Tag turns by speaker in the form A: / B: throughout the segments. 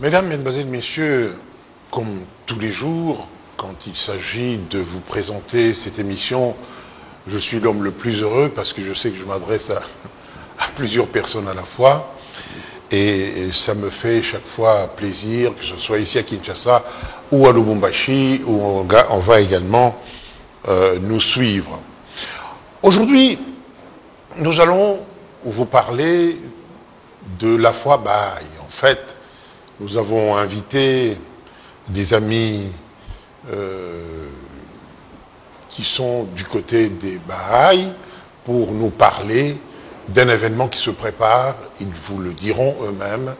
A: Mesdames, Mesdemoiselles, Messieurs, comme tous les jours, quand il s'agit de vous présenter cette émission, je suis l'homme le plus heureux parce que je sais que je m'adresse à plusieurs personnes à la fois. Et ça me fait chaque fois plaisir, que ce soit ici à Kinshasa ou à Lubumbashi, où on va également nous suivre. Aujourd'hui, nous allons vous parler de la foi Baha'i. En fait, nous avons invité des amis qui sont du côté des Baha'i pour nous parler d'un événement qui se prépare, ils vous le diront eux-mêmes.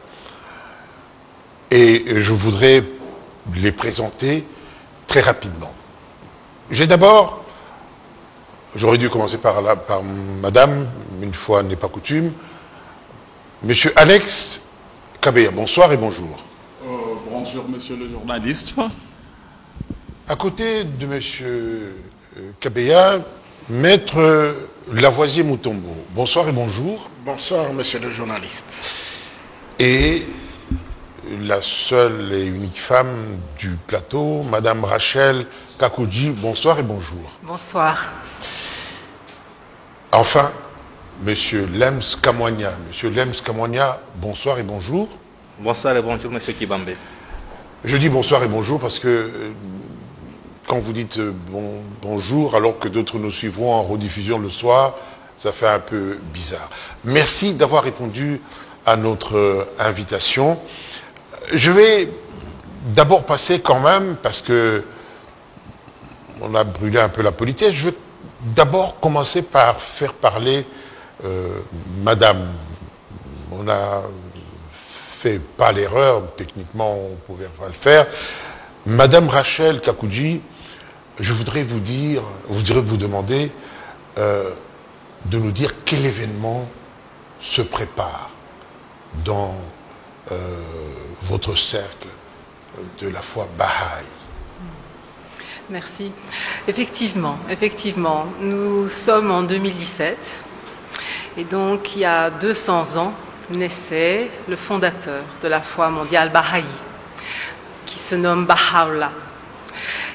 A: Et je voudrais les présenter très rapidement. J'aurais dû commencer par madame, une fois n'est pas coutume, monsieur Alex Kabeya. Bonsoir et bonjour.
B: Bonjour, monsieur le journaliste.
A: À côté de monsieur Kabeya, maître Lavoisier Moutombo. Bonsoir et bonjour.
C: Bonsoir, monsieur le journaliste.
A: Et la seule et unique femme du plateau, madame Rachel Kakoudji. Bonsoir et bonjour.
D: Bonsoir.
A: Enfin, monsieur Lems Kamwanya. Monsieur Lems Kamwanya, bonsoir et bonjour.
E: Bonsoir et bonjour, monsieur Kibambe.
A: Je dis bonsoir et bonjour parce que quand vous dites bonjour, alors que d'autres nous suivront en rediffusion le soir, ça fait un peu bizarre. Merci d'avoir répondu à notre invitation. Je vais d'abord passer quand même, parce que on a brûlé un peu la politesse, je vais d'abord commencer par faire parler madame. On n'a fait pas l'erreur, techniquement on pouvait pas le faire. Madame Rachel Kakoudji, je voudrais vous demander de nous dire quel événement se prépare dans votre cercle de la foi Baha'i.
D: Merci. Effectivement, nous sommes en 2017 et donc il y a 200 ans naissait le fondateur de la foi mondiale Baha'i qui se nomme Baha'u'llah.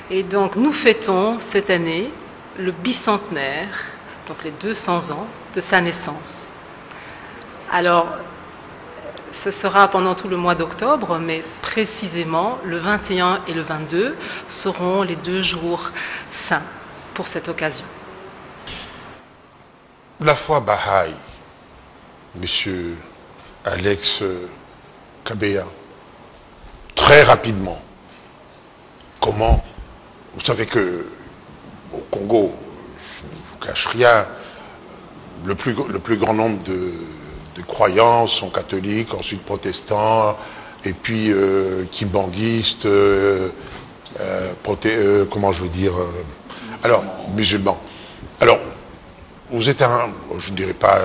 D: Et donc nous fêtons cette année le bicentenaire, donc les 200 ans de sa naissance. Alors, ce sera pendant tout le mois d'octobre, mais précisément le 21 et le 22 seront les 2 jours saints pour cette occasion.
A: La foi Baha'i, monsieur Alex Kabeya, très rapidement, comment? Vous savez que au Congo, je ne vous cache rien, le plus grand nombre de croyants sont catholiques, ensuite protestants, et puis kimbanguistes, musulmans. Alors, vous êtes je ne dirais pas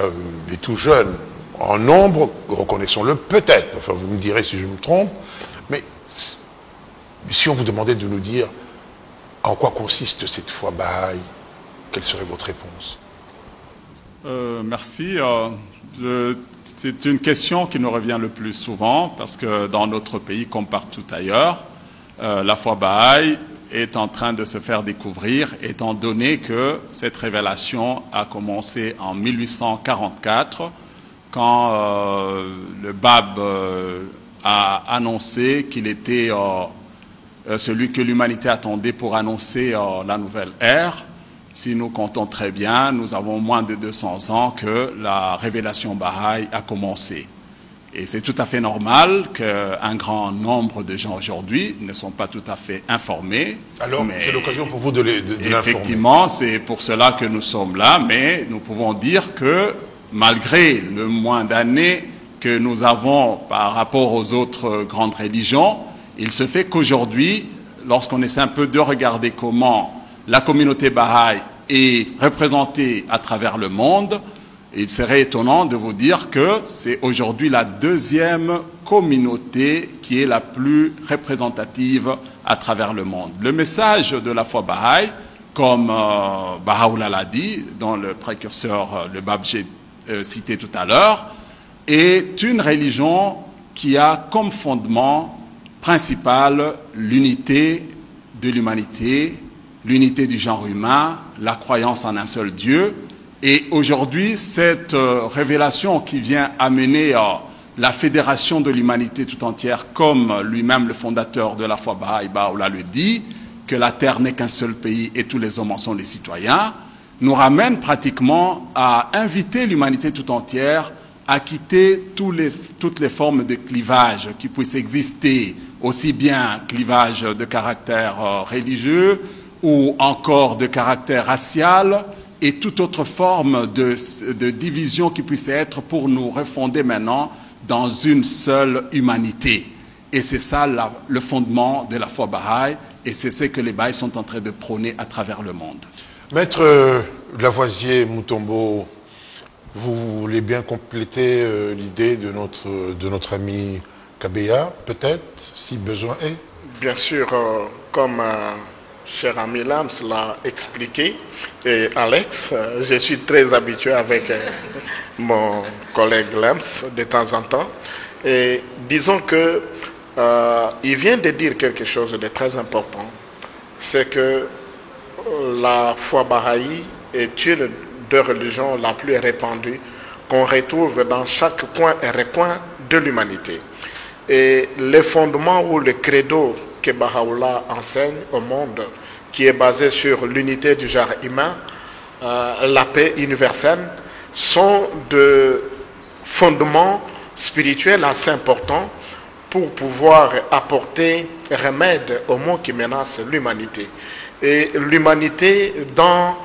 A: les tout jeunes, en nombre, reconnaissons-le peut-être, enfin vous me direz si je me trompe, mais si on vous demandait de nous dire en quoi consiste cette foi Baha'i, quelle serait votre réponse?
B: Merci. C'est une question qui nous revient le plus souvent parce que dans notre pays, comme partout ailleurs, la foi Baha'i est en train de se faire découvrir, étant donné que cette révélation a commencé en 1844, quand le Bab a annoncé qu'il était celui que l'humanité attendait pour annoncer la nouvelle ère. Si nous comptons très bien, nous avons moins de 200 ans que la révélation Baha'i a commencé. Et c'est tout à fait normal qu'un grand nombre de gens aujourd'hui ne sont pas tout à fait informés.
A: Alors, c'est l'occasion pour vous de l'informer.
B: Effectivement, c'est pour cela que nous sommes là, mais nous pouvons dire que malgré le moins d'années que nous avons par rapport aux autres grandes religions, il se fait qu'aujourd'hui, lorsqu'on essaie un peu de regarder comment la communauté Baha'i est représentée à travers le monde, il serait étonnant de vous dire que c'est aujourd'hui la 2e communauté qui est la plus représentative à travers le monde. Le message de la foi Baha'i, comme Baha'u'llah l'a dit, dans le précurseur, le Bab j'ai cité tout à l'heure, est une religion qui a comme fondement principales l'unité de l'humanité, l'unité du genre humain, la croyance en un seul Dieu. Et aujourd'hui, cette révélation qui vient amener la fédération de l'humanité tout entière, comme lui-même le fondateur de la foi Baha'i, Baha'u'llah, le dit, que la terre n'est qu'un seul pays et tous les hommes en sont les citoyens, nous ramène pratiquement à inviter l'humanité tout entière à quitter toutes les formes de clivage qui puissent exister, aussi bien clivage de caractère religieux ou encore de caractère racial et toute autre forme de division qui puisse être pour nous refonder maintenant dans une seule humanité. Et c'est ça le fondement de la foi Baha'i, et c'est ce que les Baha'is sont en train de prôner à travers le monde.
A: Maître Lavoisier Mutombo, vous voulez bien compléter l'idée de notre ami Kabeya, peut-être, si besoin est?
C: Bien sûr, comme cher ami Lams l'a expliqué, et Alex, je suis très habitué avec mon collègue Lams de temps en temps. Et disons que il vient de dire quelque chose de très important. C'est que la foi Baha'i est une des religions la plus répandue qu'on retrouve dans chaque coin et recoin de l'humanité. Et le fondement ou le credo que Baha'u'llah enseigne au monde, qui est basé sur l'unité du genre humain, la paix universelle, sont de fondements spirituels assez importants pour pouvoir apporter remède aux maux qui menacent l'humanité. Et l'humanité, dans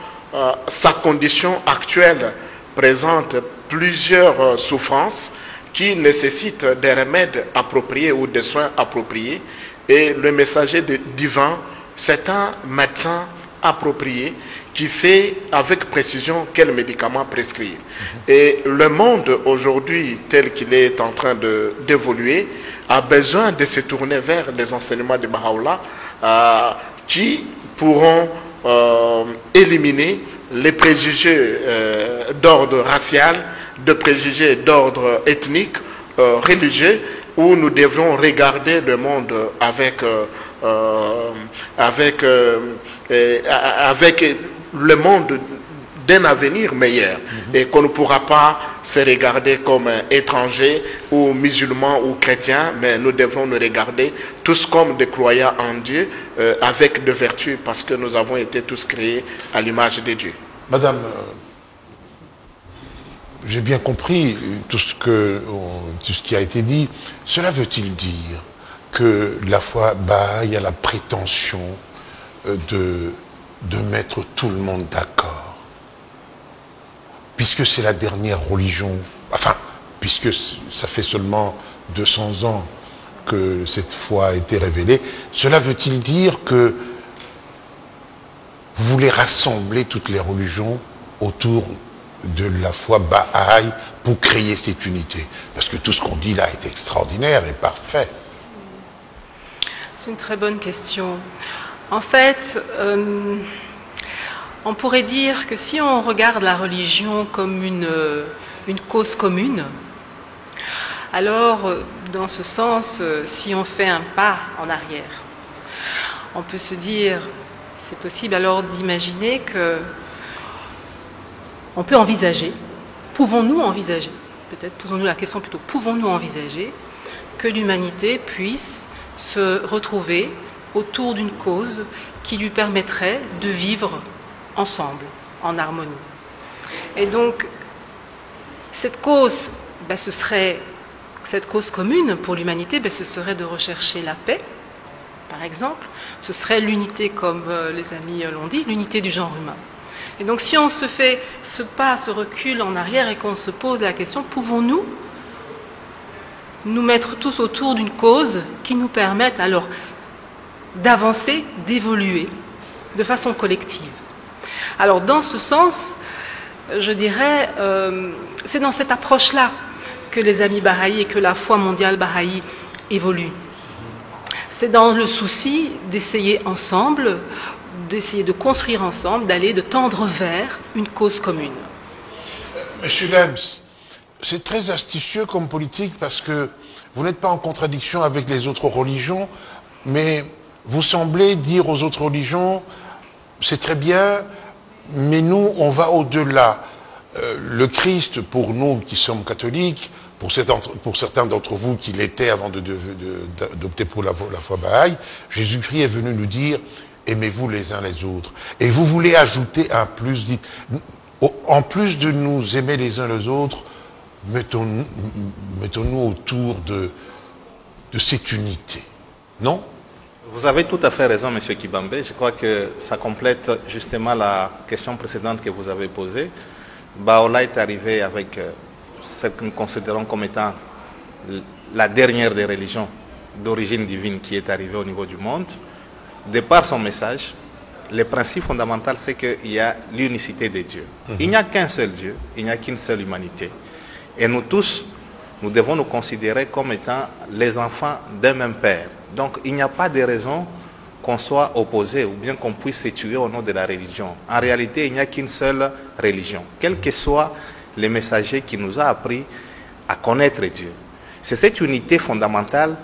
C: sa condition actuelle, présente plusieurs souffrances qui nécessitent des remèdes appropriés ou des soins appropriés. Et le messager divin, c'est un médecin approprié qui sait avec précision quel médicament prescrire. Et le monde aujourd'hui, tel qu'il est en train d'évoluer, a besoin de se tourner vers les enseignements de Baha'u'llah qui pourront éliminer les préjugés d'ordre racial, de préjugés d'ordre ethnique, religieux, où nous devons regarder le monde avec le monde d'un avenir meilleur, et qu'on ne pourra pas se regarder comme étrangers ou musulmans ou chrétiens, mais nous devons nous regarder tous comme des croyants en Dieu, avec de vertus, parce que nous avons été tous créés à l'image de Dieu.
A: Madame, j'ai bien compris tout ce qui a été dit. Cela veut-il dire que la foi Baha'i a la prétention de mettre tout le monde d'accord, puisque c'est la dernière religion, enfin, puisque ça fait seulement 200 ans que cette foi a été révélée, cela veut-il dire que vous voulez rassembler toutes les religions autour de la foi Baha'i pour créer cette unité? Parce que tout ce qu'on dit là est extraordinaire et parfait.
D: C'est une très bonne question. En fait, on pourrait dire que si on regarde la religion comme une cause commune, alors dans ce sens, si on fait un pas en arrière, on peut se dire, c'est possible alors d'imaginer que on peut envisager, pouvons-nous envisager, peut-être posons-nous la question plutôt, pouvons-nous envisager que l'humanité puisse se retrouver autour d'une cause qui lui permettrait de vivre ensemble, en harmonie. Et donc, cette cause, cette cause commune pour l'humanité, ce serait de rechercher la paix, par exemple. Ce serait l'unité, comme les amis l'ont dit, l'unité du genre humain. Et donc, si on se fait ce pas, ce recul en arrière et qu'on se pose la question, pouvons-nous nous mettre tous autour d'une cause qui nous permette alors d'avancer, d'évoluer de façon collective? Alors, dans ce sens, je dirais, c'est dans cette approche-là que les amis Baha'i et que la foi mondiale Baha'i évoluent. C'est dans le souci d'essayer ensemble, d'essayer de construire ensemble, de tendre vers une cause commune.
A: Monsieur Lems, c'est très astucieux comme politique parce que vous n'êtes pas en contradiction avec les autres religions, mais vous semblez dire aux autres religions, c'est très bien, mais nous, on va au-delà. Le Christ, pour nous qui sommes catholiques, pour certains d'entre vous qui l'étaient avant d'opter pour la foi Baha'i, Jésus-Christ est venu nous dire, aimez-vous les uns les autres. Et vous voulez ajouter un plus, dites, en plus de nous aimer les uns les autres, mettons-nous autour de cette unité. Non?
E: Vous avez tout à fait raison, M. Kibambe. Je crois que ça complète justement la question précédente que vous avez posée. Baha'u'llah est arrivé avec ce que nous considérons comme étant la dernière des religions d'origine divine qui est arrivée au niveau du monde. De par son message, le principe fondamental, c'est qu'il y a l'unicité des dieux. Il n'y a qu'un seul Dieu, il n'y a qu'une seule humanité. Et nous tous, nous devons nous considérer comme étant les enfants d'un même Père. Donc il n'y a pas de raison qu'on soit opposé ou bien qu'on puisse se tuer au nom de la religion. En réalité, il n'y a qu'une seule religion, quel que soit le messager qui nous a appris à connaître Dieu. C'est cette unité fondamentale.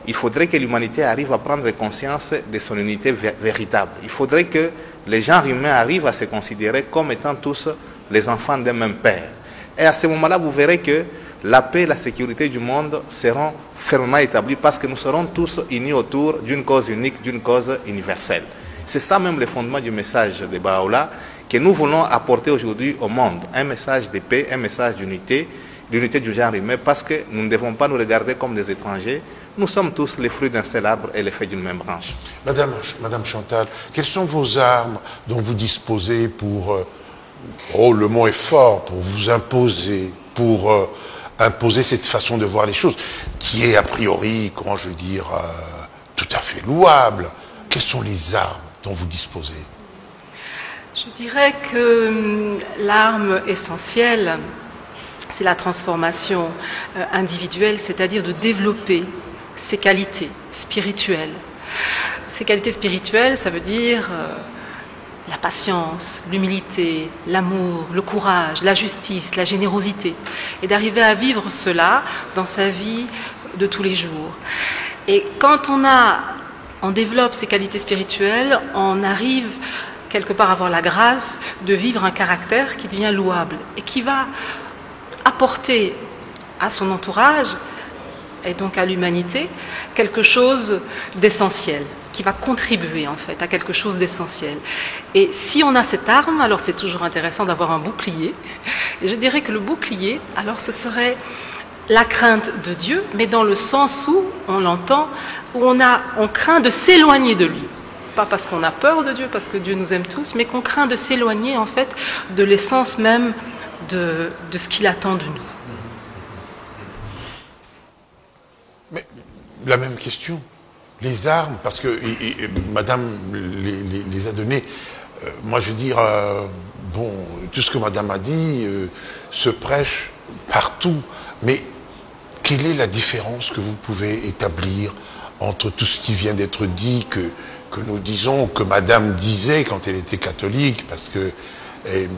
E: Il faudrait que l'humanité arrive à prendre conscience de son unité véritable. Il faudrait que les gens humains arrivent à se considérer comme étant tous les enfants d'un même Père. Et à ce moment-là, vous verrez que la paix et la sécurité du monde seront fermement établies parce que nous serons tous unis autour d'une cause unique, d'une cause universelle. C'est ça même le fondement du message de Baha'u'llah que nous voulons apporter aujourd'hui au monde. Un message de paix, un message d'unité, l'unité du genre humain, parce que nous ne devons pas nous regarder comme des étrangers. Nous sommes tous les fruits d'un seul arbre et les feuilles d'une même branche.
A: Madame Chantal, quelles sont vos armes dont vous disposez pour, oh le mot est fort, pour vous imposer, pour imposer cette façon de voir les choses, qui est a priori, comment je veux dire, tout à fait louable. Quelles sont les armes dont vous disposez?
D: Je dirais que l'arme essentielle, c'est la transformation individuelle, c'est-à-dire de développer ses qualités spirituelles. Ces qualités spirituelles, ça veut dire la patience, l'humilité, l'amour, le courage, la justice, la générosité, et d'arriver à vivre cela dans sa vie de tous les jours. Et quand on développe ces qualités spirituelles, on arrive quelque part à avoir la grâce de vivre un caractère qui devient louable et qui va apporter à son entourage et donc à l'humanité quelque chose d'essentiel, qui va contribuer en fait à quelque chose d'essentiel. Et si on a cette arme, alors c'est toujours intéressant d'avoir un bouclier. Et je dirais que le bouclier, alors ce serait la crainte de Dieu, mais dans le sens où on l'entend, où on craint de s'éloigner de lui. Pas parce qu'on a peur de Dieu, parce que Dieu nous aime tous, mais qu'on craint de s'éloigner en fait de l'essence même de ce qu'il attend de nous.
A: Mais la même question, les armes, parce que Madame les a données. Moi je veux dire, bon, tout ce que Madame a dit se prêche partout, mais quelle est la différence que vous pouvez établir entre tout ce qui vient d'être dit, que nous disons, que Madame disait quand elle était catholique, parce que elle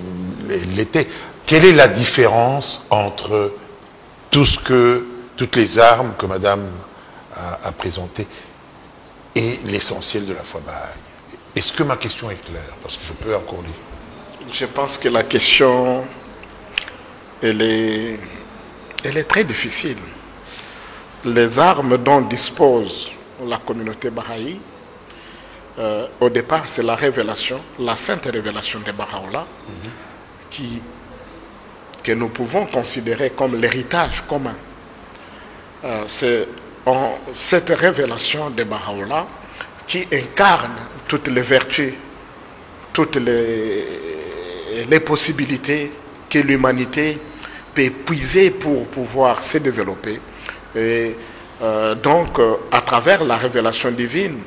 A: l'était. Quelle est la différence entre toutes les armes que Madame a présentées et l'essentiel de la foi Baha'i? Est-ce que ma question est claire? Parce que je peux encore lire.
C: Je pense que la question, elle est très difficile. Les armes dont dispose la communauté Baha'i, au départ, c'est la révélation, la sainte révélation de Baha'u'llah, que nous pouvons considérer comme l'héritage commun. C'est cette révélation de Baha'u'llah qui incarne toutes les vertus, toutes les possibilités que l'humanité peut puiser pour pouvoir se développer. Et donc, à travers la révélation divine,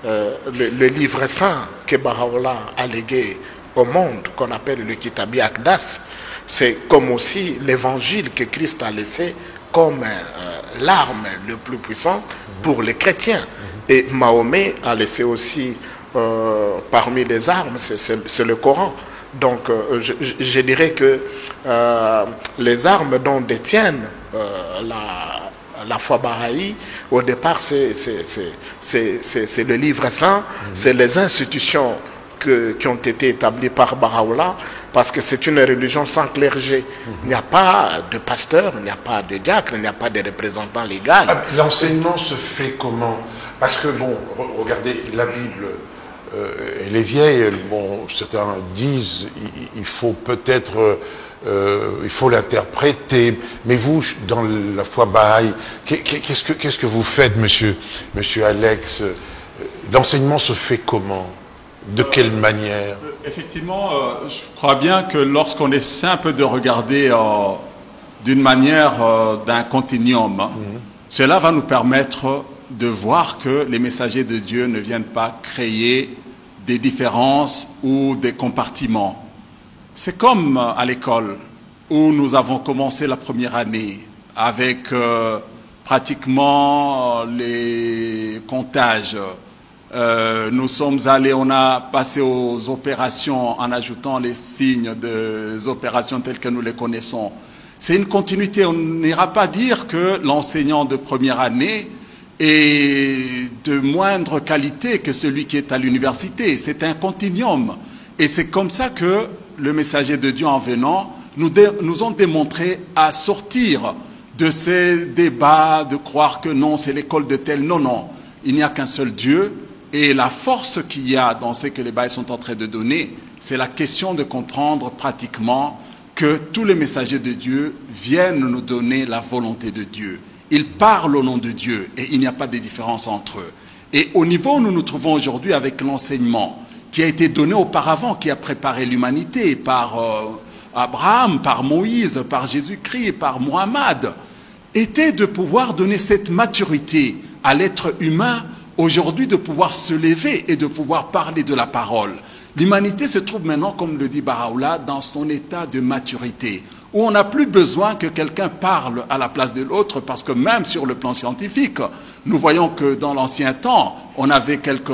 C: le livre saint que Baha'u'llah a légué au monde, qu'on appelle le Kitabi Akdas, c'est comme aussi l'évangile que Christ a laissé comme l'arme le plus puissante pour les chrétiens. Et Mahomet a laissé aussi parmi les armes, c'est le Coran. Donc, je dirais que les armes dont détiennent la foi Baha'i, au départ, c'est le livre saint, c'est les institutions qui ont été établies par Baha'u'llah, parce que c'est une religion sans clergé. Il n'y a pas de pasteur, il n'y a pas de diacre, il n'y a pas de représentant légal.
A: L'enseignement se fait comment? Parce que, bon, regardez, la Bible, elle est vieille, bon, certains disent, il faut peut-être... il faut l'interpréter. Mais vous, dans la foi Baha'i, qu'est-ce que vous faites, monsieur Alex? L'enseignement se fait comment? De quelle manière?
B: Effectivement, je crois bien que lorsqu'on essaie un peu de regarder d'une manière d'un continuum, cela va nous permettre de voir que les messagers de Dieu ne viennent pas créer des différences ou des compartiments. C'est comme à l'école où nous avons commencé la première année avec pratiquement les comptages. Nous sommes allés, on a passé aux opérations en ajoutant les signes des opérations telles que nous les connaissons. C'est une continuité. On n'ira pas dire que l'enseignant de première année est de moindre qualité que celui qui est à l'université. C'est un continuum. Et c'est comme ça que le messager de Dieu en venant nous ont démontré à sortir de ces débats, de croire que non, c'est l'école de tel. Non, non, il n'y a qu'un seul Dieu. Et la force qu'il y a dans ce que les Baha'is sont en train de donner, c'est la question de comprendre pratiquement que tous les messagers de Dieu viennent nous donner la volonté de Dieu. Ils parlent au nom de Dieu et il n'y a pas de différence entre eux. Et au niveau où nous nous trouvons aujourd'hui avec l'enseignement qui a été donné auparavant, qui a préparé l'humanité par Abraham, par Moïse, par Jésus-Christ, par Mohammed, était de pouvoir donner cette maturité à l'être humain aujourd'hui, de pouvoir se lever et de pouvoir parler de la parole. L'humanité se trouve maintenant, comme le dit Baha'u'llah, dans son état de maturité, où on n'a plus besoin que quelqu'un parle à la place de l'autre, parce que même sur le plan scientifique, nous voyons que dans l'ancien temps, on avait quelques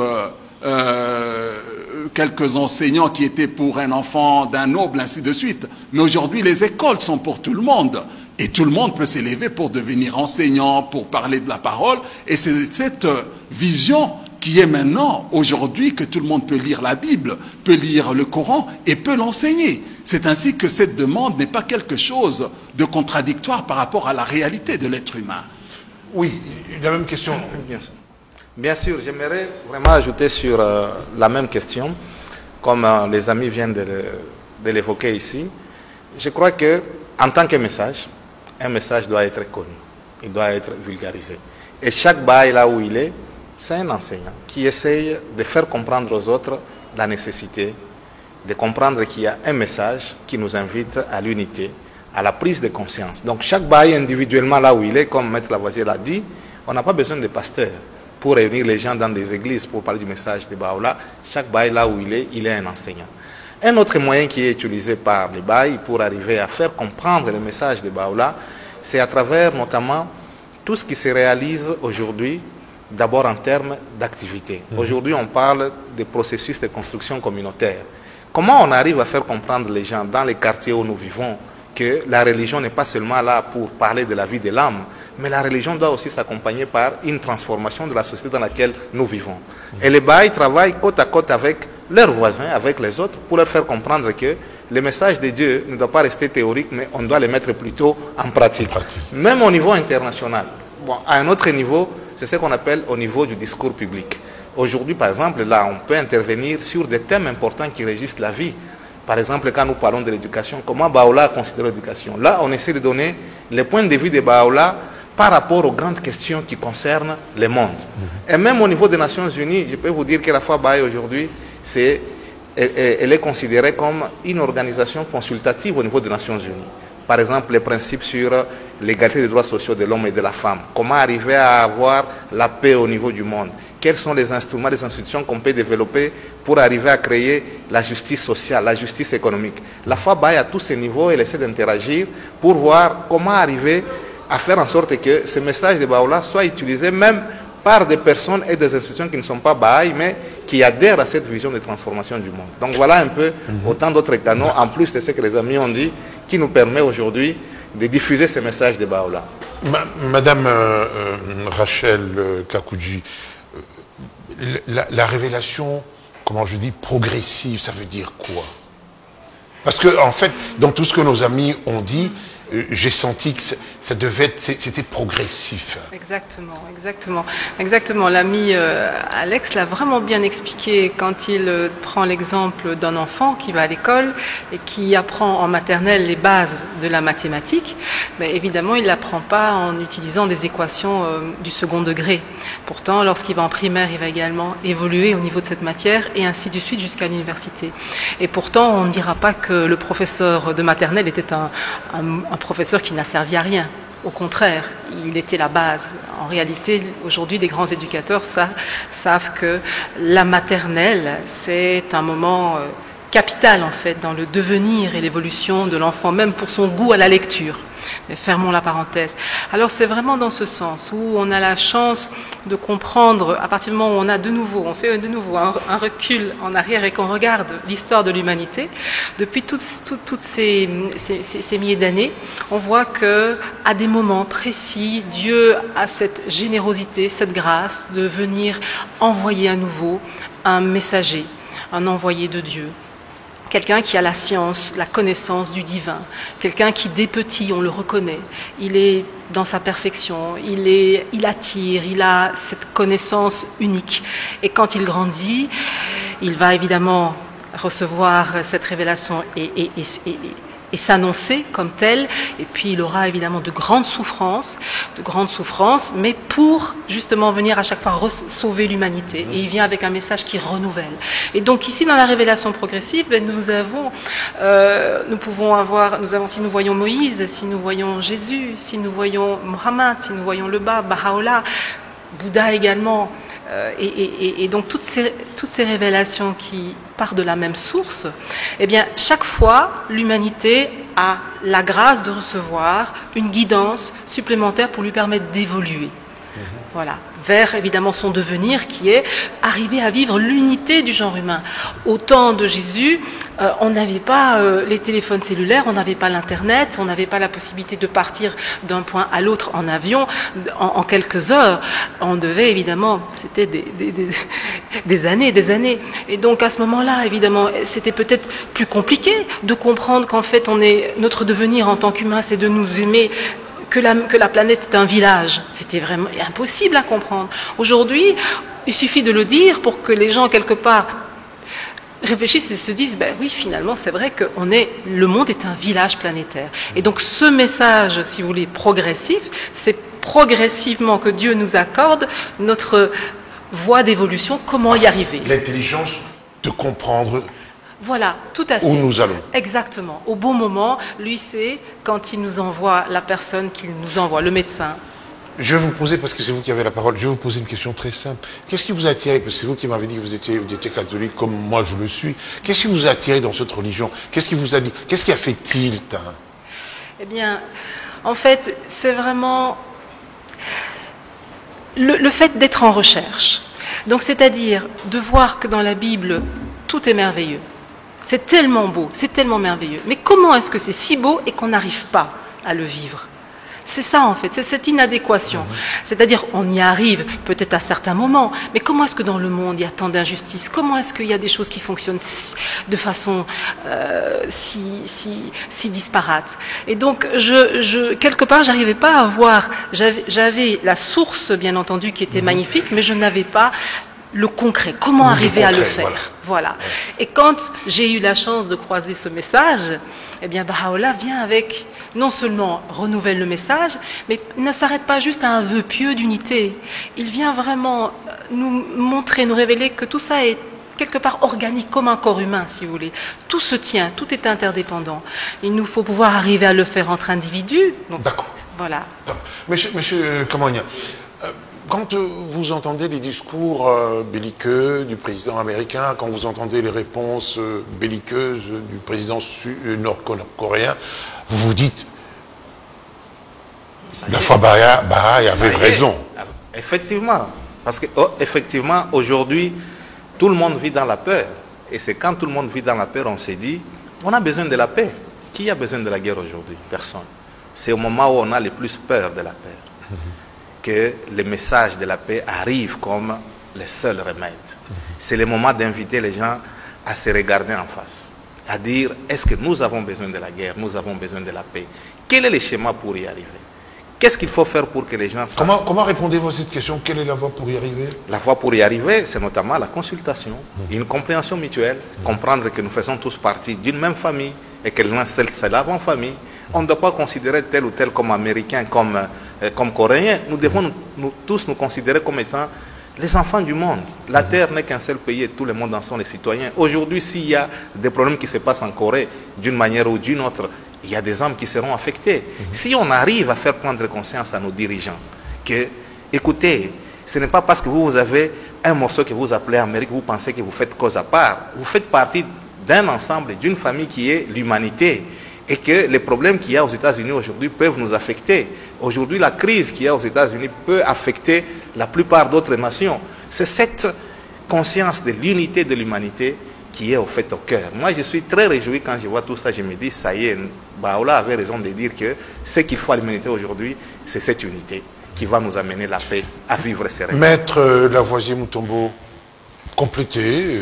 B: enseignants qui étaient pour un enfant d'un noble, ainsi de suite. Mais aujourd'hui, les écoles sont pour tout le monde. Et tout le monde peut s'élever pour devenir enseignant, pour parler de la parole. Et c'est cette vision qui est maintenant, aujourd'hui, que tout le monde peut lire la Bible, peut lire le Coran et peut l'enseigner. C'est ainsi que cette demande n'est pas quelque chose de contradictoire par rapport à la réalité de l'être humain.
A: Oui, la même question.
E: Bien sûr, j'aimerais vraiment ajouter sur la même question, comme les amis viennent de l'évoquer ici. Je crois que, en tant que message, un message doit être connu, il doit être vulgarisé. Et chaque Baha'i là où il est, c'est un enseignant qui essaye de faire comprendre aux autres la nécessité de comprendre qu'il y a un message qui nous invite à l'unité, à la prise de conscience. Donc chaque Baha'i individuellement là où il est, comme Maître Lavoisier l'a dit, on n'a pas besoin de pasteurs pour réunir les gens dans des églises pour parler du message de Baha'u'llah. Chaque Baha'i là où il est un enseignant. Un autre moyen qui est utilisé par les Baha'is pour arriver à faire comprendre le message de Baha'u'llah, c'est à travers notamment tout ce qui se réalise aujourd'hui, d'abord en termes d'activité. Aujourd'hui, on parle des processus de construction communautaire. Comment on arrive à faire comprendre les gens dans les quartiers où nous vivons que la religion n'est pas seulement là pour parler de la vie de l'âme, mais la religion doit aussi s'accompagner par une transformation de la société dans laquelle nous vivons. Et les Baha'is travaillent côte à côte avec leurs voisins, avec les autres, pour leur faire comprendre que le message de Dieu ne doit pas rester théorique, mais on doit le mettre plutôt en pratique. Même au niveau international. Bon, à un autre niveau, c'est ce qu'on appelle au niveau du discours public. Aujourd'hui, par exemple, là, on peut intervenir sur des thèmes importants qui régissent la vie. Par exemple, quand nous parlons de l'éducation, comment Baha'u'llah considère l'éducation? Là, on essaie de donner les points de vue de Baha'u'llah par rapport aux grandes questions qui concernent le monde. Et même au niveau des Nations Unies, je peux vous dire que la foi Baha'i aujourd'hui, elle est considérée comme une organisation consultative au niveau des Nations Unies. Par exemple, les principes sur l'égalité des droits sociaux de l'homme et de la femme. Comment arriver à avoir la paix au niveau du monde? Quels sont les instruments, les institutions qu'on peut développer pour arriver à créer la justice sociale, la justice économique? La foi Baha'i à tous ces niveaux, elle essaie d'interagir pour voir comment arriver à faire en sorte que ce message de Baha'u'llah soit utilisé même par des personnes et des institutions qui ne sont pas Baha'i, mais qui adhèrent à cette vision de transformation du monde. Donc voilà un peu autant d'autres canaux, en plus de ce que les amis ont dit, qui nous permet aujourd'hui de diffuser ces messages de Baha'u'llah.
A: Madame Rachel Kakoudji, la révélation, comment je dis, progressive, ça veut dire quoi? Parce que, en fait, dans tout ce que nos amis ont dit, j'ai senti que ça devait être, c'était progressif.
D: Exactement, exactement. Exactement. L'ami Alex l'a vraiment bien expliqué quand il prend l'exemple d'un enfant qui va à l'école et qui apprend en maternelle les bases de la mathématique. Mais évidemment, il ne l'apprend pas en utilisant des équations du second degré. Pourtant, lorsqu'il va en primaire, il va également évoluer au niveau de cette matière et ainsi de suite jusqu'à l'université. Et pourtant, on ne dira pas que le professeur de maternelle était un professeur qui n'a servi à rien. Au contraire, il était la base. En réalité, aujourd'hui, des grands éducateurs savent que la maternelle, c'est un moment capital, en fait, dans le devenir et l'évolution de l'enfant, même pour son goût à la lecture. Mais fermons la parenthèse. Alors c'est vraiment dans ce sens où on a la chance de comprendre, à partir du moment où on a on fait de nouveau un recul en arrière et qu'on regarde l'histoire de l'humanité, depuis toutes ces milliers d'années, on voit que à des moments précis, Dieu a cette générosité, cette grâce de venir envoyer à nouveau un messager, un envoyé de Dieu. Quelqu'un qui a la science, la connaissance du divin, quelqu'un qui dès petit, on le reconnaît, il est dans sa perfection, il attire, il a cette connaissance unique. Et quand il grandit, il va évidemment recevoir cette révélation et s'annoncer comme tel, et puis il aura évidemment de grandes souffrances, mais pour justement venir à chaque fois sauver l'humanité. Et il vient avec un message qui renouvelle. Et donc ici, dans la révélation progressive, si nous voyons Moïse, si nous voyons Jésus, si nous voyons Mohammed, si nous voyons le Bab, Baha'u'llah, Bouddha également, et donc toutes ces révélations qui partent de la même source, eh bien chaque fois l'humanité a la grâce de recevoir une guidance supplémentaire pour lui permettre d'évoluer. Voilà, vers évidemment son devenir qui est arriver à vivre l'unité du genre humain. Au temps de Jésus, on n'avait pas les téléphones cellulaires, on n'avait pas l'internet, on n'avait pas la possibilité de partir d'un point à l'autre en avion en quelques heures. On devait évidemment, c'était des années et des années. Et donc à ce moment-là, évidemment, c'était peut-être plus compliqué de comprendre qu'en fait notre devenir en tant qu'humain, c'est de nous aimer, que la planète est un village. C'était vraiment impossible à comprendre. Aujourd'hui, il suffit de le dire pour que les gens, quelque part, réfléchissent et se disent, ben oui, finalement, c'est vrai que le monde est un village planétaire. Et donc, ce message, si vous voulez, progressif, c'est progressivement que Dieu nous accorde notre voie d'évolution, comment y arriver.
A: L'intelligence de comprendre.
D: Voilà, tout à fait.
A: Où nous allons.
D: Exactement. Au bon moment, lui, c'est quand il nous envoie la personne qu'il nous envoie, le médecin.
A: Je vais vous poser, parce que c'est vous qui avez la parole, je vais vous poser une question très simple. Qu'est-ce qui vous a attiré? Parce que c'est vous qui m'avez dit que vous étiez catholique comme moi je le suis. Qu'est-ce qui vous a attiré dans cette religion? Qu'est-ce qui vous a dit? Qu'est-ce qui a fait tilt?
D: Eh bien, en fait, c'est vraiment le fait d'être en recherche. Donc, c'est-à-dire de voir que dans la Bible, tout est merveilleux. C'est tellement beau, c'est tellement merveilleux. Mais comment est-ce que c'est si beau et qu'on n'arrive pas à le vivre? C'est ça en fait, c'est cette inadéquation. C'est-à-dire on y arrive peut-être à certains moments, mais comment est-ce que dans le monde il y a tant d'injustices? Comment est-ce qu'il y a des choses qui fonctionnent de façon si disparate? Et donc quelque part j'arrivais pas à voir, j'avais la source bien entendu qui était magnifique, mais je n'avais pas le concret, comment arriver à le faire. Voilà. Et quand j'ai eu la chance de croiser ce message, eh bien Baha'u'llah vient avec, non seulement renouvelle le message, mais ne s'arrête pas juste à un vœu pieux d'unité. Il vient vraiment nous montrer, nous révéler que tout ça est quelque part organique, comme un corps humain, si vous voulez. Tout se tient, tout est interdépendant. Il nous faut pouvoir arriver à le faire entre individus.
A: D'accord.
D: Voilà.
A: Monsieur Kamania, quand vous entendez les discours belliqueux du président américain, quand vous entendez les réponses belliqueuses du président nord-coréen, vous vous dites, la foi Baha'i avait raison.
E: Effectivement, parce que effectivement, aujourd'hui, tout le monde vit dans la peur. Et c'est quand tout le monde vit dans la peur, on s'est dit, on a besoin de la paix. Qui a besoin de la guerre aujourd'hui? Personne. C'est au moment où on a le plus peur de la paix que les messages de la paix arrivent comme les seuls remèdes. C'est le moment d'inviter les gens à se regarder en face, à dire, est-ce que nous avons besoin de la guerre, nous avons besoin de la paix? Quel est le schéma pour y arriver? Qu'est-ce qu'il faut faire pour que les gens...
A: Comment répondez-vous à cette question? Quelle est la voie pour y arriver?
E: La voie pour y arriver, c'est notamment la consultation, une compréhension mutuelle, comprendre que nous faisons tous partie d'une même famille et que l'un seul, c'est la bonne famille. On ne doit pas considérer tel ou tel comme américain, comme coréen. Nous devons tous nous considérer comme étant les enfants du monde. La Terre n'est qu'un seul pays et tout le monde en sont les citoyens. Aujourd'hui, s'il y a des problèmes qui se passent en Corée, d'une manière ou d'une autre, il y a des âmes qui seront affectées. Si on arrive à faire prendre conscience à nos dirigeants que, écoutez, ce n'est pas parce que vous avez un morceau que vous appelez Amérique, vous pensez que vous faites cause à part. Vous faites partie d'un ensemble, d'une famille qui est l'humanité. Et que les problèmes qu'il y a aux États-Unis aujourd'hui peuvent nous affecter. Aujourd'hui, la crise qu'il y a aux États-Unis peut affecter la plupart d'autres nations. C'est cette conscience de l'unité de l'humanité qui est au fait au cœur. Moi, je suis très réjoui quand je vois tout ça. Je me dis, ça y est, Baoula avait raison de dire que ce qu'il faut à l'humanité aujourd'hui, c'est cette unité qui va nous amener la paix à vivre sereinement.
A: Maître Lavoisier Mutombo, complétez.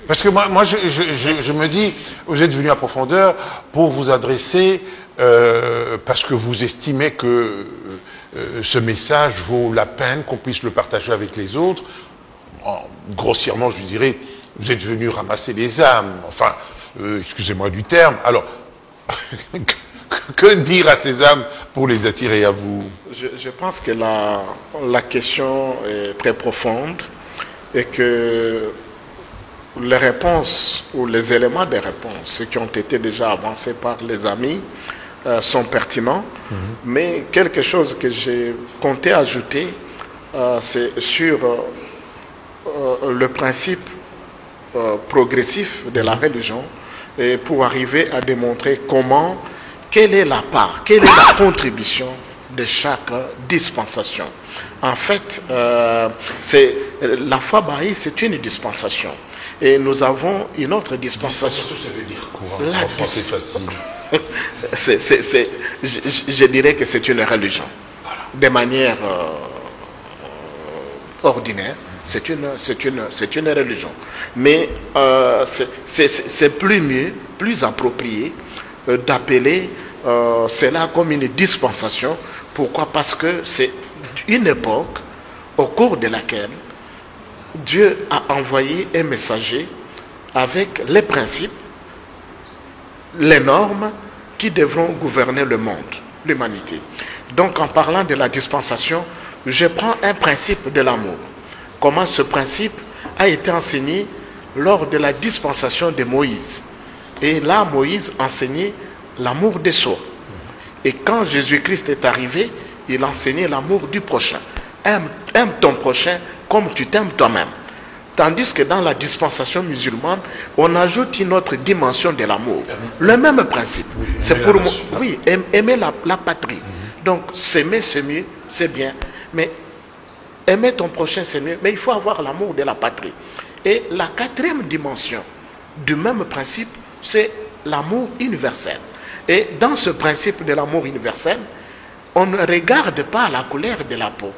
A: Parce que moi je me dis, vous êtes venu à profondeur pour vous adresser, parce que vous estimez que ce message vaut la peine qu'on puisse le partager avec les autres. Grossièrement, je dirais, vous êtes venu ramasser les âmes, enfin, excusez-moi du terme. Alors, que dire à ces âmes pour les attirer à vous?
C: Je pense que la question est très profonde et que les réponses ou les éléments des réponses qui ont été déjà avancés par les amis sont pertinents, mais quelque chose que j'ai compté ajouter, c'est sur le principe progressif de la religion, et pour arriver à démontrer quelle est la part, quelle est la contribution de chaque dispensation. En fait, la foi bahaï, c'est une dispensation. Et nous avons une autre dispensation.
A: Ça veut dire quoi? En français facile.
C: Je dirais que c'est une religion. Voilà. De manière ordinaire, c'est une religion. Mais c'est plus approprié d'appeler cela comme une dispensation. Pourquoi? Parce que c'est une époque au cours de laquelle Dieu a envoyé un messager avec les principes, les normes qui devront gouverner le monde, l'humanité. Donc en parlant de la dispensation, je prends un principe de l'amour. Comment ce principe a été enseigné lors de la dispensation de Moïse. Et là, Moïse enseignait l'amour de soi. Et quand Jésus-Christ est arrivé, il enseignait l'amour du prochain. Aime ton prochain comme tu t'aimes toi-même. Tandis que dans la dispensation musulmane, on ajoute une autre dimension de l'amour. Le même principe. C'est pour aimer la patrie. Donc, s'aimer, c'est mieux, c'est bien. Mais aimer ton prochain, c'est mieux. Mais il faut avoir l'amour de la patrie. Et la quatrième dimension du même principe, c'est l'amour universel. Et dans ce principe de l'amour universel, on ne regarde pas la couleur de la peau.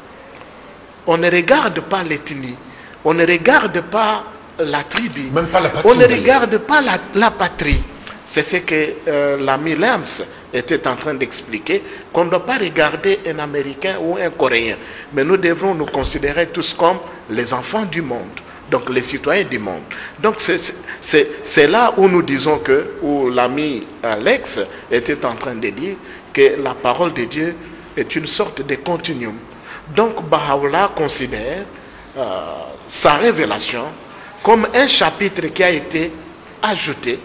C: On ne regarde pas l'ethnie. On ne regarde pas la tribu.
A: Même pas la patrie.
C: On ne regarde pas la patrie. C'est ce que l'ami Lems était en train d'expliquer, qu'on ne doit pas regarder un Américain ou un Coréen. Mais nous devons nous considérer tous comme les enfants du monde. Donc les citoyens du monde. Donc c'est là où nous disons où l'ami Alex était en train de dire que la parole de Dieu est une sorte de continuum. Donc Baha'u'llah considère sa révélation comme un chapitre qui a été ajouté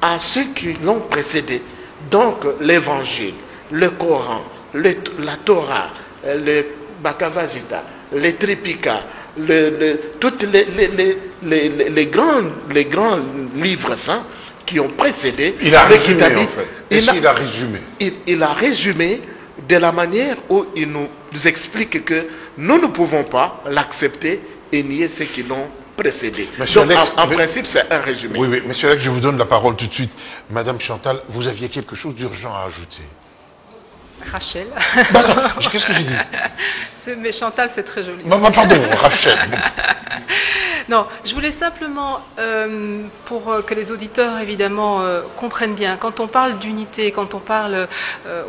C: à ceux qui l'ont précédé. Donc l'évangile, le Coran, la Torah, le Bhagavad Gita, les Tripika, tous les grands livres saints qui ont précédé.
A: Il a résumé en fait. Il a résumé.
C: Il a résumé de la manière où il nous explique que nous ne pouvons pas l'accepter et nier ceux qui l'ont précédé.
A: Monsieur
C: Donc,
A: Alex,
C: en principe, c'est un résumé.
A: Oui, monsieur Alex, je vous donne la parole tout de suite. Madame Chantal, vous aviez quelque chose d'urgent à ajouter.
D: Rachel.
A: Qu'est-ce que j'ai dit?
D: Mais Chantal, c'est très joli.
A: Pardon, Rachel.
D: Non, je voulais simplement, pour que les auditeurs, évidemment, comprennent bien, quand on parle d'unité, quand on parle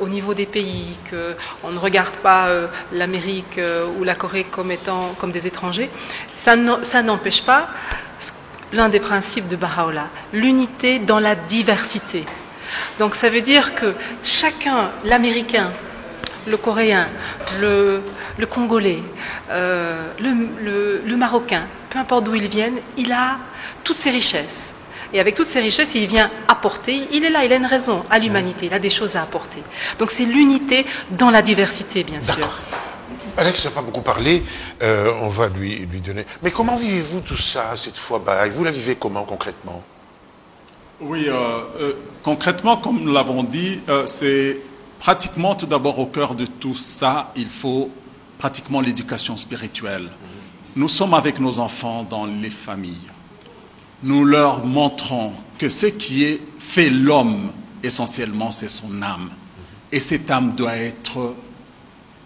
D: au niveau des pays, qu'on ne regarde pas l'Amérique ou la Corée comme des étrangers, ça n'empêche pas l'un des principes de Baha'u'llah, l'unité dans la diversité. Donc ça veut dire que chacun, l'Américain, le Coréen, le Congolais, le Marocain, peu importe d'où ils viennent, il a toutes ses richesses. Et avec toutes ces richesses, il vient apporter, il est là, il a une raison à l'humanité, il a des choses à apporter. Donc c'est l'unité dans la diversité, bien sûr.
A: Alex n'a pas beaucoup parlé, on va lui donner. Mais comment vivez-vous tout ça, cette fois Baha'i? Vous la vivez comment concrètement?
B: Oui, concrètement, comme nous l'avons dit, c'est pratiquement tout d'abord au cœur de tout ça, il faut pratiquement l'éducation spirituelle. Nous sommes avec nos enfants dans les familles. Nous leur montrons que ce qui est fait l'homme, essentiellement, c'est son âme. Et cette âme doit être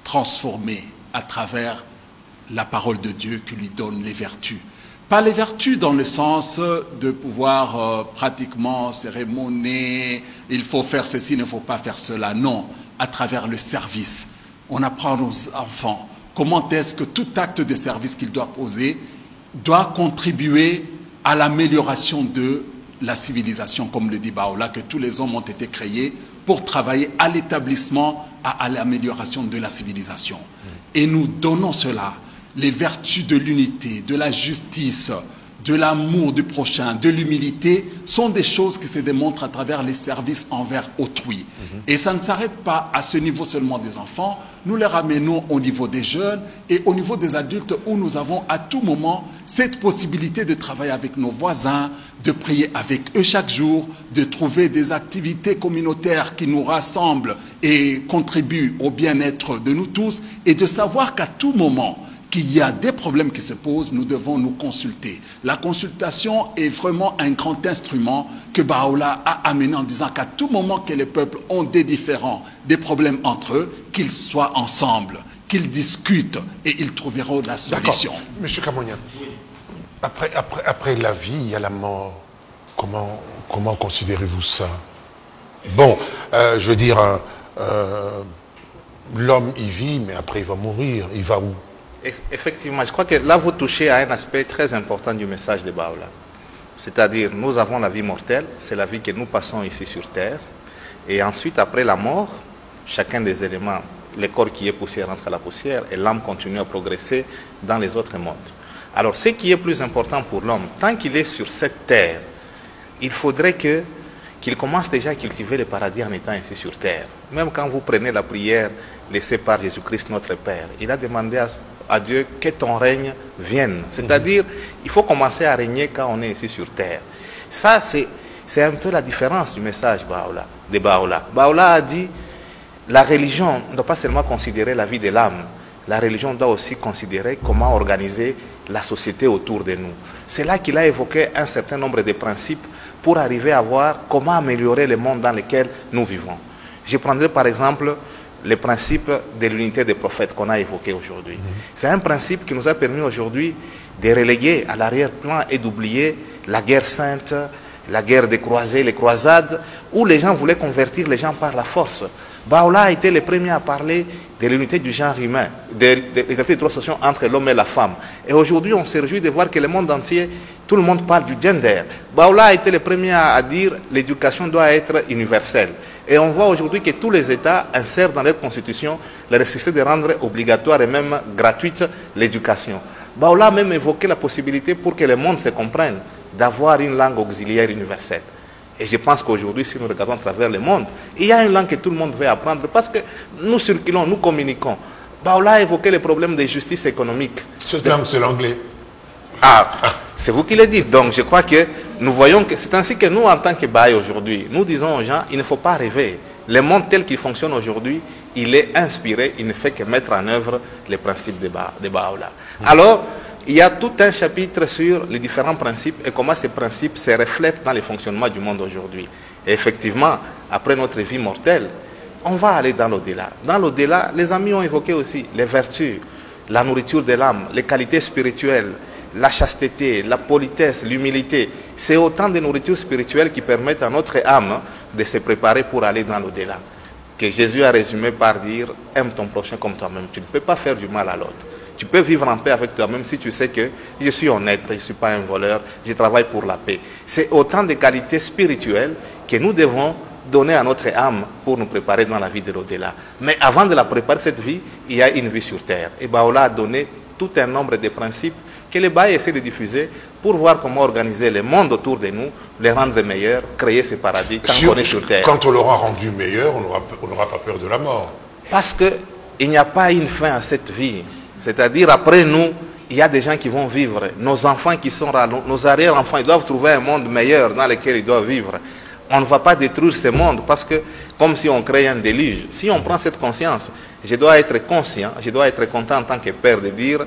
B: transformée à travers la parole de Dieu qui lui donne les vertus. Pas les vertus dans le sens de pouvoir pratiquement cérémonier, il faut faire ceci, il ne faut pas faire cela. Non, à travers le service. On apprend aux enfants comment est-ce que tout acte de service qu'ils doivent poser doit contribuer à l'amélioration de la civilisation, comme le dit Baha'u'llah, que tous les hommes ont été créés pour travailler à l'établissement, à l'amélioration de la civilisation. Et nous donnons cela. Les vertus de l'unité, de la justice, de l'amour du prochain, de l'humilité, sont des choses qui se démontrent à travers les services envers autrui. Et ça ne s'arrête pas à ce niveau seulement des enfants, nous les ramenons au niveau des jeunes et au niveau des adultes où nous avons à tout moment cette possibilité de travailler avec nos voisins, de prier avec eux chaque jour, de trouver des activités communautaires qui nous rassemblent et contribuent au bien-être de nous tous et de savoir qu'à tout moment, qu'il y a des problèmes qui se posent, nous devons nous consulter. La consultation est vraiment un grand instrument que Baha'u'llah a amené en disant qu'à tout moment que les peuples ont des différends, des problèmes entre eux, qu'ils soient ensemble, qu'ils discutent et ils trouveront la solution.
A: Monsieur Kamonian, après la vie, il y a la mort. Comment considérez-vous ça? Bon, je veux dire, l'homme y vit, mais après il va mourir. Il va où?
E: Effectivement, je crois que là, vous touchez à un aspect très important du message de Baha'u'llah. C'est-à-dire, nous avons la vie mortelle, c'est la vie que nous passons ici sur Terre. Et ensuite, après la mort, chacun des éléments, le corps qui est poussière entre la poussière et l'âme continue à progresser dans les autres mondes. Alors, ce qui est plus important pour l'homme, tant qu'il est sur cette Terre, il faudrait qu'il commence déjà à cultiver le paradis en étant ici sur Terre. Même quand vous prenez la prière laissée par Jésus-Christ notre Père, il a demandé à Dieu que ton règne vienne. C'est-à-dire, il faut commencer à régner quand on est ici sur Terre. Ça, c'est un peu la différence du message de Baha'u'llah. Baha'u'llah a dit, la religion ne doit pas seulement considérer la vie de l'âme, la religion doit aussi considérer comment organiser la société autour de nous. C'est là qu'il a évoqué un certain nombre de principes pour arriver à voir comment améliorer le monde dans lequel nous vivons. Je prendrai par exemple le principe de l'unité des prophètes qu'on a évoqué aujourd'hui. C'est un principe qui nous a permis aujourd'hui de reléguer à l'arrière-plan et d'oublier la guerre sainte, la guerre des croisés, les croisades, où les gens voulaient convertir les gens par la force. Baha'u'llah a été le premier à parler de l'unité du genre humain, de l'égalité des droits sociaux entre l'homme et la femme. Et aujourd'hui, on se réjouit de voir que le monde entier, tout le monde parle du gender. Baha'u'llah a été le premier à dire que l'éducation doit être universelle. Et on voit aujourd'hui que tous les États insèrent dans leur constitution la nécessité de rendre obligatoire et même gratuite l'éducation. Baha'u'llah a même évoqué la possibilité pour que le monde se comprenne d'avoir une langue auxiliaire universelle. Et je pense qu'aujourd'hui, si nous regardons à travers le monde, il y a une langue que tout le monde veut apprendre parce que nous circulons, nous communiquons. Baha'u'llah a évoqué les problèmes de justice économique.
A: Cette langue, c'est l'anglais.
E: C'est vous qui le dites. Donc je crois que nous voyons que c'est ainsi que nous, en tant que Baha'i aujourd'hui, nous disons aux gens, il ne faut pas rêver. Le monde tel qu'il fonctionne aujourd'hui, il est inspiré, il ne fait que mettre en œuvre les principes de Baha'u'llah. Alors, il y a tout un chapitre sur les différents principes et comment ces principes se reflètent dans le fonctionnement du monde aujourd'hui. Et effectivement, après notre vie mortelle, on va aller dans l'au-delà. Dans l'au-delà, les amis ont évoqué aussi les vertus, la nourriture de l'âme, les qualités spirituelles, la chasteté, la politesse, l'humilité. C'est autant de nourritures spirituelles qui permettent à notre âme de se préparer pour aller dans l'au-delà. Que Jésus a résumé par dire « aime ton prochain comme toi-même ». Tu ne peux pas faire du mal à l'autre. Tu peux vivre en paix avec toi-même si tu sais que je suis honnête, je ne suis pas un voleur, je travaille pour la paix. C'est autant de qualités spirituelles que nous devons donner à notre âme pour nous préparer dans la vie de l'au-delà. Mais avant de la préparer, cette vie, il y a une vie sur terre. Et Baha'u'llah a donné tout un nombre de principes que les Baha'i essaient de diffuser pour voir comment organiser le monde autour de nous, les rendre meilleurs, créer ce paradis quand on est sur terre.
A: Quand on l'aura rendu meilleur, on n'aura pas peur de la mort.
E: Parce qu'il n'y a pas une fin à cette vie. C'est-à-dire, après nous, il y a des gens qui vont vivre. Nos enfants qui sont là, nos arrière-enfants, ils doivent trouver un monde meilleur dans lequel ils doivent vivre. On ne va pas détruire ce monde parce que, comme si on crée un déluge. Si on prend cette conscience, je dois être conscient, je dois être content en tant que père de dire,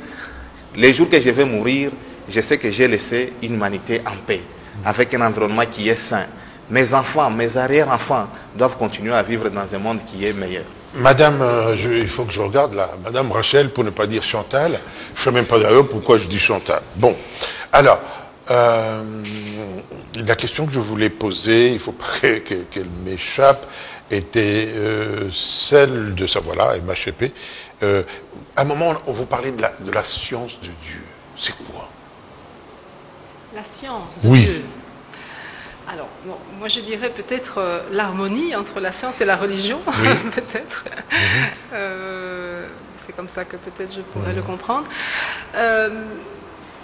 E: les jours que je vais mourir, je sais que j'ai laissé une humanité en paix, avec un environnement qui est sain. Mes enfants, mes arrière-enfants doivent continuer à vivre dans un monde qui est meilleur.
A: Madame, il faut que je regarde là, Madame Rachel, pour ne pas dire Chantal. Je ne sais même pas d'ailleurs pourquoi je dis Chantal. Bon, alors, la question que je voulais poser, il ne faut pas qu'elle m'échappe, était celle de ça, voilà, MHP. À un moment, on vous parlait de la science de Dieu. C'est quoi?
D: La science de
A: Oui.
D: Dieu. Alors, bon, moi je dirais peut-être l'harmonie entre la science et la religion,
A: Oui.
D: peut-être. C'est comme ça que peut-être je pourrais le comprendre.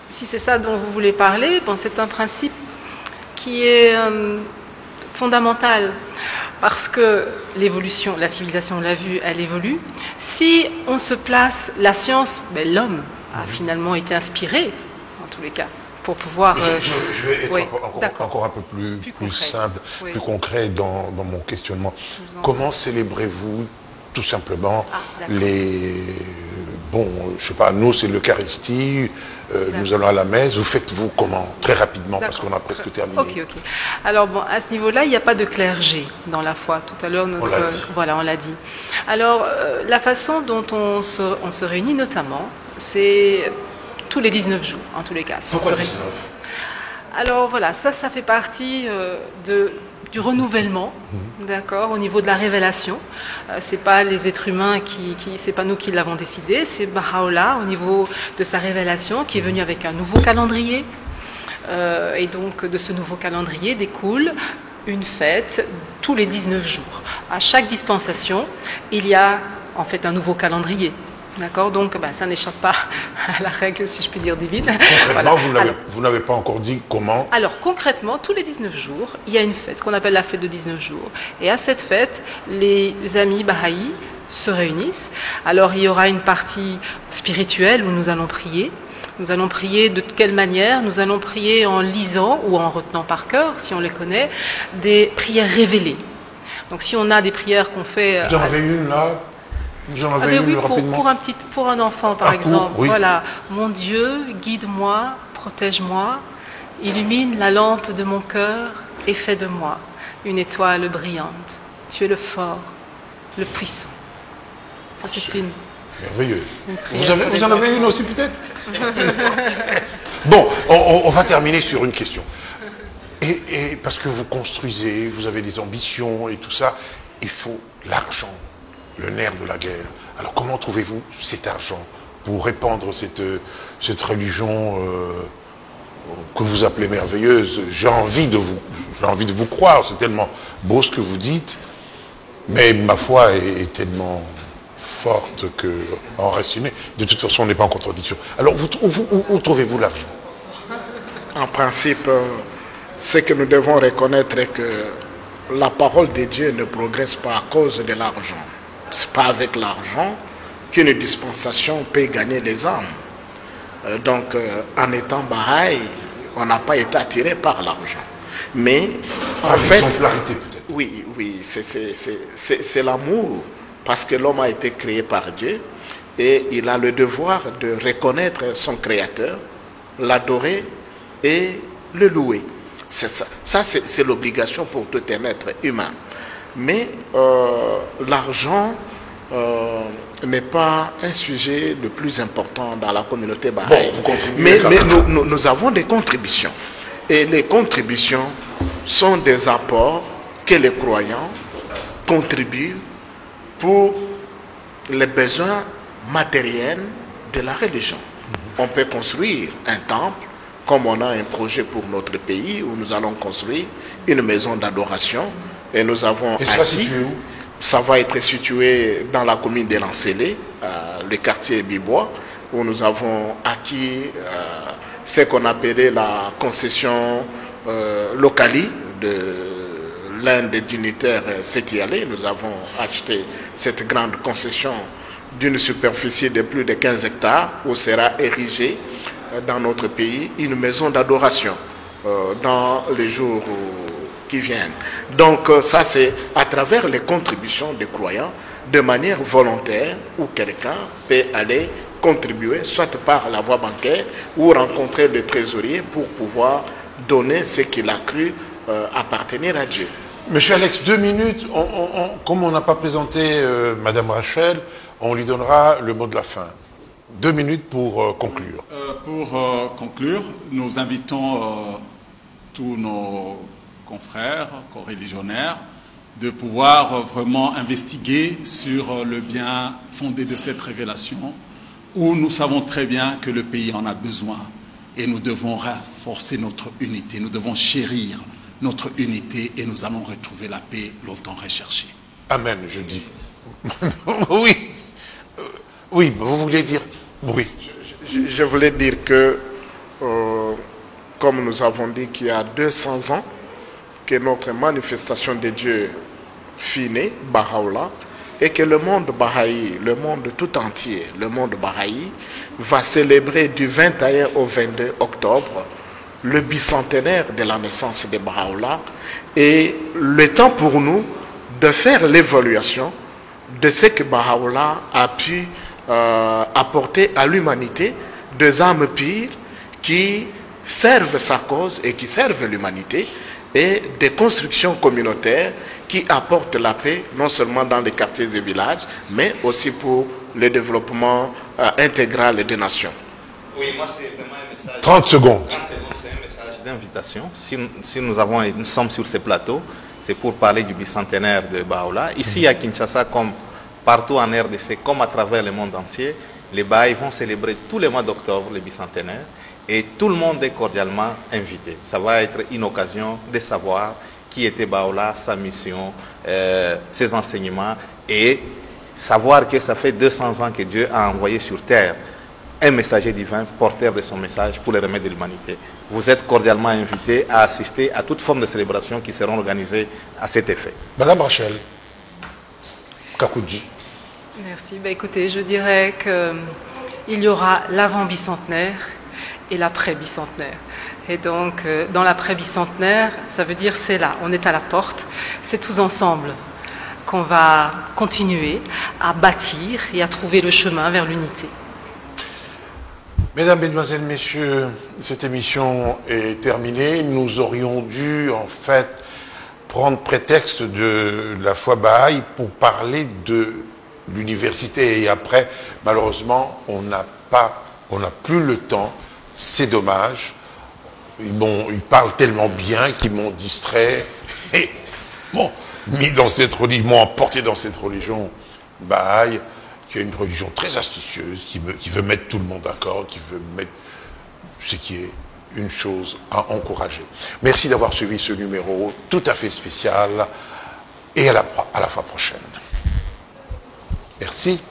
D: Si c'est ça dont vous voulez parler, bon, c'est un principe qui est fondamental parce que l'évolution, la civilisation, on l'a vu, elle évolue. Si on se place, la science, ben, l'homme a finalement été inspiré, en tous les cas, pour pouvoir...
A: Je vais être
D: oui,
A: encore un peu plus
D: concret.
A: simple,
D: Oui.
A: plus concret dans mon questionnement.
D: Je vous en
A: Comment célébrez-vous tout simplement
D: d'accord.
A: Bon, je sais pas, nous c'est l'Eucharistie, nous allons à la messe, vous faites-vous comment? Très rapidement, parce qu'on a presque terminé.
D: Ok. Alors bon, à ce niveau-là, il n'y a pas de clergé dans la foi. Tout à l'heure, voilà, on l'a dit. Alors, la façon dont on se réunit notamment, c'est tous les 19 jours, en tous les cas. Si
A: Pourquoi
D: on se
A: 19?
D: Alors voilà, ça fait partie du renouvellement, d'accord, au niveau de la révélation. C'est pas les êtres humains c'est pas nous qui l'avons décidé, c'est Baha'u'llah au niveau de sa révélation qui est venu avec un nouveau calendrier. Et donc de ce nouveau calendrier découle une fête tous les 19 jours. À chaque dispensation, il y a en fait un nouveau calendrier. D'accord, donc ça n'échappe pas à la règle, si je puis dire, divine.
A: Concrètement,
D: Voilà.
A: vous n'avez pas encore dit comment?
D: Alors concrètement, tous les 19 jours, il y a une fête qu'on appelle la fête de 19 jours. Et à cette fête, les amis Baha'i se réunissent. Alors il y aura une partie spirituelle où nous allons prier. Nous allons prier de quelle manière? Nous allons prier en lisant ou en retenant par cœur, si on les connaît, des prières révélées. Donc si on a des prières qu'on fait...
A: Vous en avez une là? J'en avais une
D: oui,
A: rapidement.
D: pour un enfant, par exemple.
A: Oui.
D: Voilà. Mon Dieu, guide-moi, protège-moi, illumine la lampe de mon cœur et fais de moi une étoile brillante. Tu es le fort, le puissant. Ça, c'est une...
A: Merveilleux.
D: prière
A: Vous en avez une aussi peut-être? Bon, on va terminer sur une question. Et parce que vous construisez, vous avez des ambitions et tout ça, il faut l'argent. Le nerf de la guerre. Alors comment trouvez-vous cet argent pour répandre cette religion que vous appelez merveilleuse? J'ai envie de vous croire, c'est tellement beau ce que vous dites, mais ma foi est tellement forte qu'en reste une. De toute façon, on n'est pas en contradiction. Alors où trouvez-vous l'argent?
C: En principe, ce que nous devons reconnaître est que la parole de Dieu ne progresse pas à cause de l'argent. Ce n'est pas avec l'argent qu'une dispensation peut gagner des âmes. Donc, en étant Baha'i, on n'a pas été attiré par l'argent. Mais, en fait,
A: l'exemplarité peut-être.
C: oui, c'est l'amour, parce que l'homme a été créé par Dieu. et il a le devoir de reconnaître son Créateur, l'adorer et le louer. C'est ça. Ça, c'est l'obligation pour tout un être humain. Mais l'argent n'est pas un sujet le plus important dans la communauté Baha'i.
A: Bon, vous contribuez
C: mais nous avons des contributions. Et les contributions sont des apports que les croyants contribuent pour les besoins matériels de la religion. On peut construire un temple, comme on a un projet pour notre pays où nous allons construire une maison d'adoration. Et nous avons
A: Et ça va situé où?
C: Ça va être situé dans la commune de Lancelé, le quartier Bibois, où nous avons acquis ce qu'on appelait la concession locali de l'un des dignitaires Sétialé. Nous avons acheté cette grande concession d'une superficie de plus de 15 hectares où sera érigée dans notre pays une maison d'adoration dans les jours qui viennent. Donc ça, c'est à travers les contributions des croyants de manière volontaire où quelqu'un peut aller contribuer soit par la voie bancaire ou rencontrer le trésorier pour pouvoir donner ce qu'il a cru appartenir à Dieu.
A: Monsieur Alex, 2 minutes. Comme on n'a pas présenté Madame Rachel, on lui donnera le mot de la fin. 2 minutes pour conclure.
B: Pour conclure, nous invitons tous nos confrères, co-religionnaires, de pouvoir vraiment investiguer sur le bien fondé de cette révélation, où nous savons très bien que le pays en a besoin et nous devons renforcer notre unité, nous devons chérir notre unité et nous allons retrouver la paix longtemps recherchée.
A: Amen, je dis. Oui. Oui, vous voulez dire? Oui.
C: Je voulais dire que, comme nous avons dit qu'il y a 200 ans, que notre manifestation de Dieu fut née, Baha'u'llah, et que le monde Baha'i, le monde tout entier, le monde Baha'i, va célébrer du 21 au 22 octobre le bicentenaire de la naissance de Baha'u'llah, et le temps pour nous de faire l'évaluation de ce que Baha'u'llah a pu apporter à l'humanité, des âmes pures qui servent sa cause et qui servent l'humanité, et des constructions communautaires qui apportent la paix, non seulement dans les quartiers et villages, mais aussi pour le développement intégral des nations.
E: Oui, moi c'est vraiment un message.
A: 30 secondes.
E: 30 secondes, c'est un message d'invitation. Si nous sommes sur ce plateau, c'est pour parler du bicentenaire de Baha'u'llah. Ici à Kinshasa, comme partout en RDC, comme à travers le monde entier, les Baha'is vont célébrer tous les mois d'octobre le bicentenaire. Et tout le monde est cordialement invité. Ça va être une occasion de savoir qui était Baha'u'llah, sa mission, ses enseignements, et savoir que ça fait 200 ans que Dieu a envoyé sur terre un messager divin, porteur de son message pour le remède de l'humanité. Vous êtes cordialement invités à assister à toute forme de célébration qui seront organisées à cet effet.
A: Madame Rachel Kakoudji.
D: Merci. Écoutez, je dirais qu'il y aura l'avant-bicentenaire et l'après-bicentenaire. Et donc, dans l'après-bicentenaire, ça veut dire c'est là, on est à la porte, c'est tous ensemble qu'on va continuer à bâtir et à trouver le chemin vers l'unité.
A: Mesdames, Mesdemoiselles, Messieurs, cette émission est terminée. Nous aurions dû, en fait, prendre prétexte de la foi Baha'i pour parler de l'université. Et après, malheureusement, on n'a plus le temps. C'est dommage. Ils parlent tellement bien qu'ils m'ont distrait. Et bon, m'ont emporté dans cette religion Baha'i, qui est une religion très astucieuse, qui veut mettre tout le monde d'accord, qui veut mettre ce qui est une chose à encourager. Merci d'avoir suivi ce numéro tout à fait spécial et à la fois prochaine. Merci.